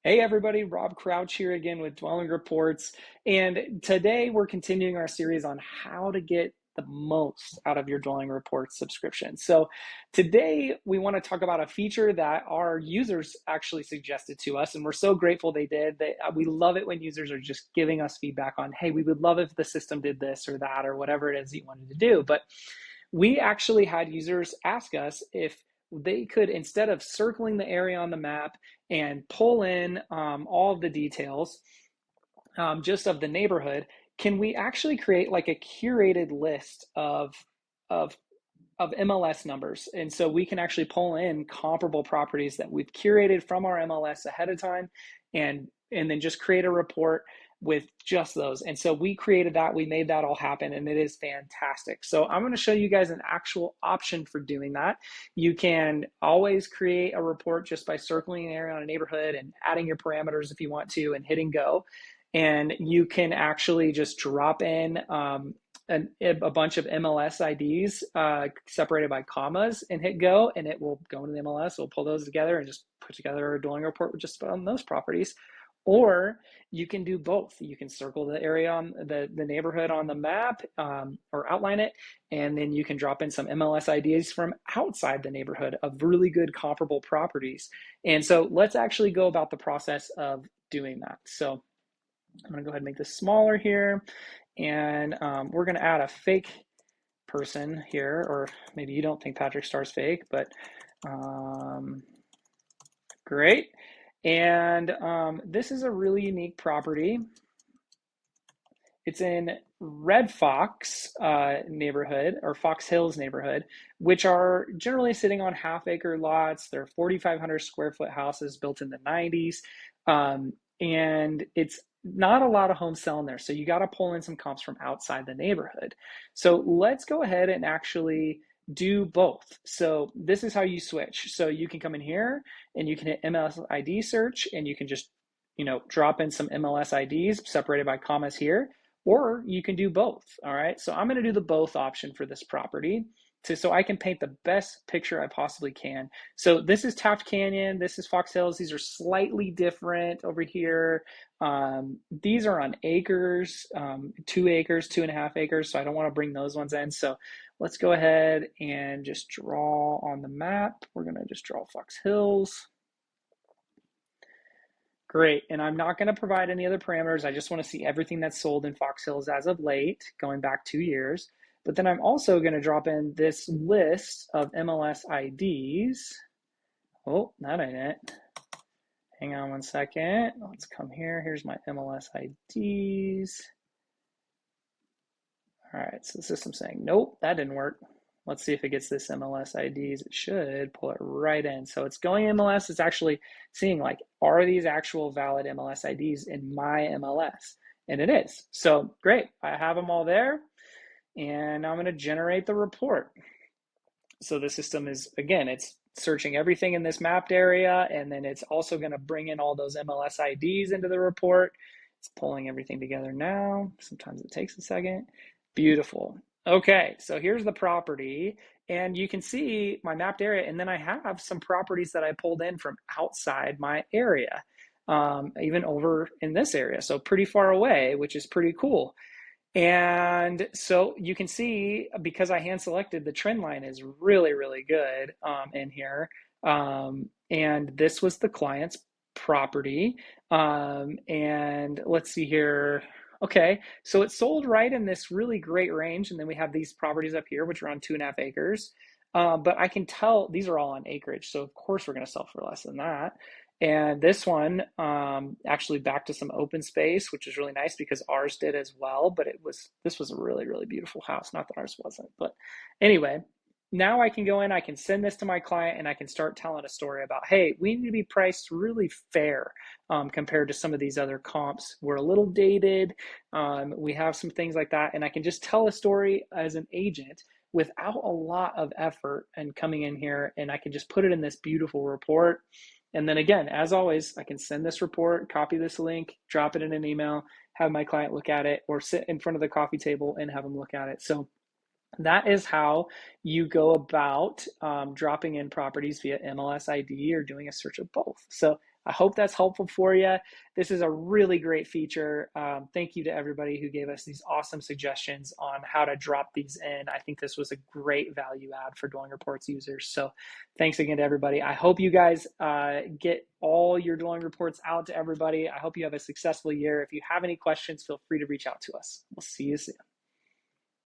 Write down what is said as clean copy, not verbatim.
Hey everybody, Rob Crouch here again with Dwelling Reports. And today we're continuing our series on how to get the most out of your Dwelling Reports subscription. So today we want to talk about a feature that our users actually suggested to us, and we're so grateful they did. We love it when users are just giving us feedback on, hey, we would love if the system did this or that or whatever it is you wanted to do. But we actually had users ask us if they could, instead of circling the area on the map and pull in all of the details just of the neighborhood, can we actually create like a curated list of of MLS numbers? And so we can actually pull in comparable properties that we've curated from our MLS ahead of time and then just create a report with just those. And so we created that, we made that all happen, and it is fantastic. So I'm going to show you guys an actual option for doing that. You can always create a report just by circling an area on a neighborhood and adding your parameters if you want to and hitting go. And you can actually just drop in a bunch of MLS IDs separated by commas and hit go, and it will go into the MLS. We'll pull those together and just put together a dwelling report with just on those properties. Or you can do both. You can circle the area on the neighborhood on the map or outline it, and then you can drop in some MLS IDs from outside the neighborhood of really good comparable properties. And so let's actually go about the process of doing that. So I'm going to go ahead and make this smaller here. And we're going to add a fake person here, or maybe you don't think Patrick Starr's fake, but great. And this is a really unique property. It's in Red Fox neighborhood, or Fox Hills neighborhood, which are generally sitting on half-acre lots. They're 4,500 square foot houses built in the 90s. And it's not a lot of homes selling there. So you got to pull in some comps from outside the neighborhood. So let's go ahead and actually do both. So this is how you switch. So you can come in here and you can hit MLS ID search, and you can just, drop in some MLS IDs separated by commas here, or you can do both. All right. So I'm going to do the both option for this property so I can paint the best picture I possibly can. So this is Taft Canyon. This is Fox Hills. These are slightly different over here. These are on acres, 2 acres, 2.5 acres. So I don't want to bring those ones in. So let's go ahead and just draw on the map. We're going to just draw Fox Hills. Great, and I'm not going to provide any other parameters. I just want to see everything that's sold in Fox Hills as of late, going back 2 years. But then I'm also going to drop in this list of MLS IDs. Oh, that ain't it. Hang on one second. Let's come here. Here's my MLS IDs. All right, so the system's saying, nope, that didn't work. Let's see if it gets this MLS IDs. It should pull it right in. So it's going MLS. It's actually seeing like, are these actual valid MLS IDs in my MLS? And it is. So great. I have them all there. And I'm going to generate the report. So the system is, again, it's searching everything in this mapped area. And then it's also going to bring in all those MLS IDs into the report. It's pulling everything together now. Sometimes it takes a second. Beautiful. Okay, so here's the property, and you can see my mapped area, and then I have some properties that I pulled in from outside my area, even over in this area, so pretty far away, which is pretty cool. And so you can see, because I hand selected, the trend line is really, really good in here. And this was the client's property. And let's see here. Okay, so it sold right in this really great range. And then we have these properties up here, which are on 2.5 acres. But I can tell these are all on acreage. So of course we're going to sell for less than that. And this one actually back to some open space, which is really nice because ours did as well. But this was a really, really beautiful house. Not that ours wasn't, but anyway, now I can go in, I can send this to my client, and I can start telling a story about, hey, we need to be priced really fair compared to some of these other comps. We're a little dated. We have some things like that. And I can just tell a story as an agent without a lot of effort and coming in here, and I can just put it in this beautiful report. And then again, as always, I can send this report, copy this link, drop it in an email, have my client look at it, or sit in front of the coffee table and have them look at it. So that is how you go about dropping in properties via MLS ID or doing a search of both. So I hope that's helpful for you. This is a really great feature. Thank you to everybody who gave us these awesome suggestions on how to drop these in. I think this was a great value add for Dwelling Reports users. So thanks again to everybody. I hope you guys get all your Dwelling Reports out to everybody. I hope you have a successful year. If you have any questions, feel free to reach out to us. We'll see you soon.